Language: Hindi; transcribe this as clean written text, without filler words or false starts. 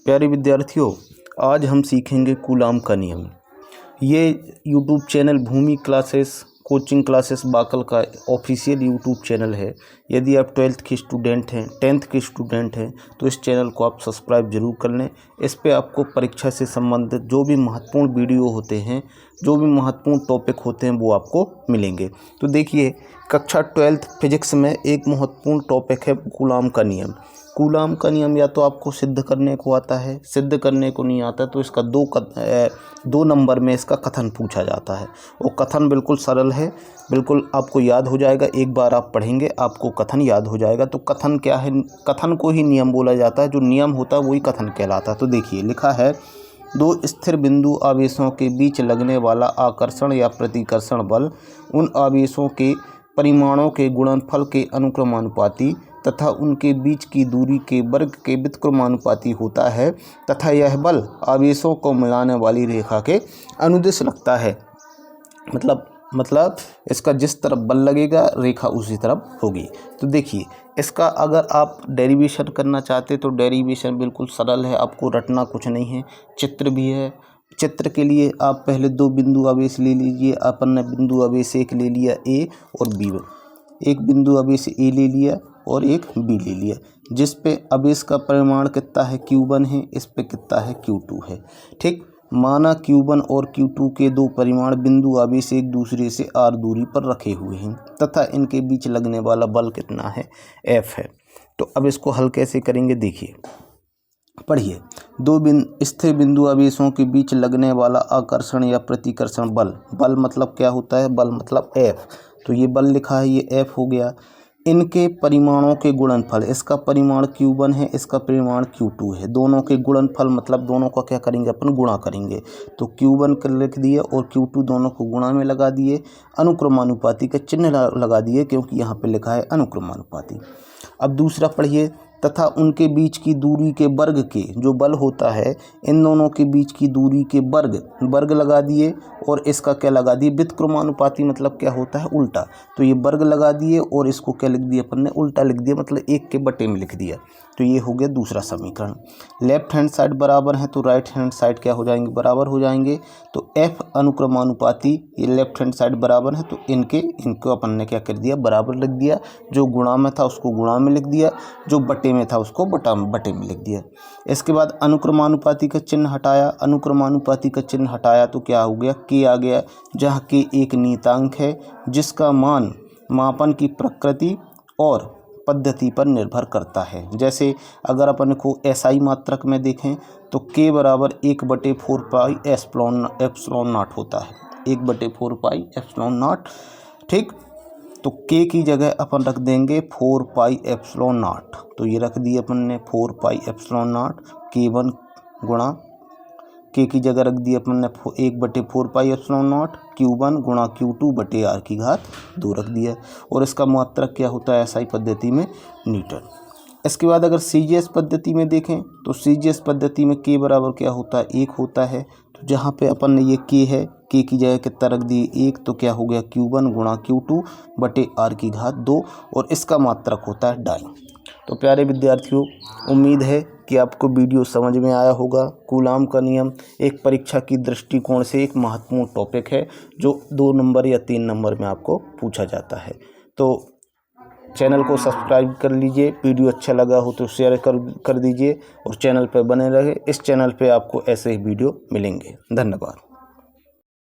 प्यारे विद्यार्थियों, आज हम सीखेंगे कूलाम का नियम। ये यूट्यूब चैनल भूमि क्लासेस कोचिंग क्लासेस बाकल का ऑफिशियल यूट्यूब चैनल है। यदि आप 12th के स्टूडेंट हैं, 10th के स्टूडेंट हैं तो इस चैनल को आप सब्सक्राइब जरूर कर लें। इस पे आपको परीक्षा से संबंधित जो भी महत्वपूर्ण वीडियो होते हैं, जो भी महत्वपूर्ण टॉपिक होते हैं वो आपको मिलेंगे। तो देखिए, कक्षा 12th फिजिक्स में एक महत्वपूर्ण टॉपिक है कूलाम का नियम। कूलाम का नियम या तो आपको सिद्ध करने को आता है, सिद्ध करने को नहीं आता तो इसका दो नंबर में इसका कथन पूछा जाता है। वो कथन बिल्कुल सरल है, बिल्कुल आपको याद हो जाएगा। एक बार आप पढ़ेंगे आपको कथन याद हो जाएगा। तो कथन क्या है? कथन को ही नियम बोला जाता है। जो नियम होता है वही कथन कहलाता है। तो देखिए, लिखा है, दो स्थिर बिंदु आवेशों के बीच लगने वाला आकर्षण या प्रतिकर्षण बल उन आवेशों के परिमाणों के गुणनफल के अनुक्रमानुपाती तथा उनके बीच की दूरी के वर्ग के व्युत्क्रमानुपाती होता है तथा यह बल आवेशों को मिलाने वाली रेखा के अनुदिश लगता है। मतलब इसका जिस तरफ बल लगेगा रेखा उसी तरफ होगी। तो देखिए, इसका अगर आप डेरिवेशन करना चाहते तो डेरिवेशन बिल्कुल सरल है, आपको रटना कुछ नहीं है। चित्र भी है। चित्र के लिए आप पहले दो बिंदु आवेश ले लीजिए। अपन ने बिंदु आवेश एक ले लिया ए और बी, एक बिंदु आवेश ए ले लिया और एक बी ले लिया, जिस पे आवेश का परिमाण कितना है Q1 है, इस पे कितना है Q2 है। ठीक, माना Q1 और Q2 के दो परिमाण बिंदु आवेश एक दूसरे से r दूरी पर रखे हुए हैं तथा इनके बीच लगने वाला बल कितना है, F है। तो अब इसको हल कैसे करेंगे, देखिए पढ़िए। दो स्थिर बिंदु आवेशों के बीच लगने वाला आकर्षण या प्रतिकर्षण बल मतलब क्या होता है? बल मतलब F। तो ये बल लिखा है, ये F हो गया। इनके परिमाणों के गुणनफल, इसका परिमाण Q1 है, इसका परिमाण Q2 है। दोनों के गुणनफल मतलब दोनों का क्या करेंगे, अपन गुणा करेंगे। तो Q1 कर लिख दिए और Q2 दोनों को गुणा में लगा दिए। अनुक्रमानुपाती का चिन्ह लगा दिए क्योंकि यहाँ पे लिखा है अनुक्रमानुपाती। अब दूसरा पढ़िए, तथा उनके बीच की दूरी के वर्ग के, जो बल होता है इन दोनों के बीच की दूरी के वर्ग लगा दिए और इसका क्या लगा दिए, व्युत्क्रमानुपाती मतलब क्या होता है, उल्टा। तो ये वर्ग लगा दिए और इसको क्या लिख दिया अपन ने, उल्टा लिख दिया, मतलब एक के बटे में लिख दिया। तो ये हो गया दूसरा समीकरण। लेफ्ट हैंड साइड बराबर है तो राइट हैंड साइड क्या हो जाएंगे, बराबर हो जाएंगे। तो F अनुक्रमानुपाती, ये लेफ्ट हैंड साइड बराबर है तो इनको अपन ने क्या कर दिया, बराबर लिख दिया। जो गुणा में था उसको गुणा में लिख दिया, जो बटे में था उसको बटे में लिख दिया। इसके बाद अनुक्रमानुपाती का चिन्ह हटाया। अनुक्रमानुपाती का चिन्ह हटाया तो क्या हो गया, K आ गया, जहाँ K एक नियतांक है जिसका मान मापन की प्रकृति और पद्धति पर निर्भर करता है। जैसे अगर अपन को SI मात्रक में देखें तो K बराबर 1/4 पाई एप्सिलॉन नॉट होता है, 1/4 पाई एप्सिलॉन नॉट। ठीक, तो K की जगह अपन रख देंगे 4 पाई एप्सिलॉन नॉट। तो ये रख दिए अपन ने 4 पाई एप्सिलॉन नॉट। K1 गुणा K की जगह रख दिए अपन ने 1/4 पाई एप्सिलॉन नॉट। Q1 गुणा Q2 बटे r की घात 2 रख दिया। और इसका मात्रक क्या होता है SI पद्धति में, न्यूटन। इसके बाद अगर CGS पद्धति में देखें तो CGS पद्धति में K बराबर क्या होता है, 1 होता है। तो जहाँ पे अपन ने ये K है, K की जगह कितना रख दिए, 1। तो क्या हो गया, Q1 गुणा Q2 बटे r की घात 2 और इसका मात्रक होता है डाई। तो प्यारे विद्यार्थियों, उम्मीद है कि आपको वीडियो समझ में आया होगा। कूलाम का नियम एक परीक्षा की दृष्टिकोण से एक महत्वपूर्ण टॉपिक है जो 2 नंबर या 3 नंबर में आपको पूछा जाता है। तो चैनल को सब्सक्राइब कर लीजिए, वीडियो अच्छा लगा हो तो शेयर कर दीजिए और चैनल पर बने रहे। इस चैनल पे आपको ऐसे ही वीडियो मिलेंगे। धन्यवाद।